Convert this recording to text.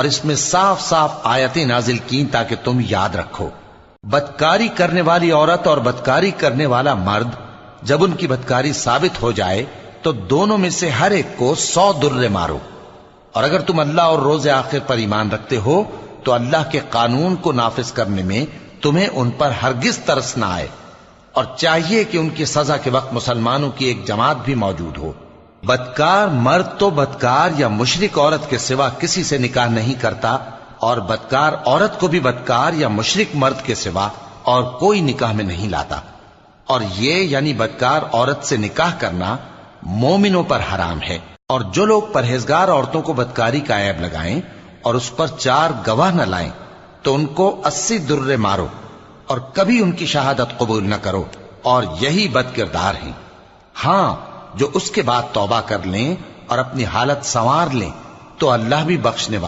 اور اس میں صاف صاف آیتیں نازل کی تاکہ تم یاد رکھو۔ بدکاری کرنے والی عورت اور بدکاری کرنے والا مرد جب ان کی بدکاری ثابت ہو جائے تو دونوں میں سے ہر ایک کو 100 درے مارو۔ اور اگر تم اللہ اور روز آخر پر ایمان رکھتے ہو تو اللہ کے قانون کو نافذ کرنے میں تمہیں ان پر ہرگز ترس نہ آئے، اور چاہیے کہ ان کی سزا کے وقت مسلمانوں کی ایک جماعت بھی موجود ہو۔ بدکار مرد تو بدکار یا مشرک عورت کے سوا کسی سے نکاح نہیں کرتا، اور بدکار عورت کو بھی بدکار یا مشرک مرد کے سوا اور کوئی نکاح میں نہیں لاتا۔ اور یہ یعنی بدکار عورت سے نکاح کرنا مومنوں پر حرام ہے۔ اور جو لوگ پرہیزگار عورتوں کو بدکاری کا عیب لگائیں اور اس پر 4 گواہ نہ لائیں تو ان کو 80 درے مارو، اور کبھی ان کی شہادت قبول نہ کرو، اور یہی بد کردار ہیں۔ ہاں، جو اس کے بعد توبہ کر لیں اور اپنی حالت سنوار لیں تو اللہ بھی بخشنے والا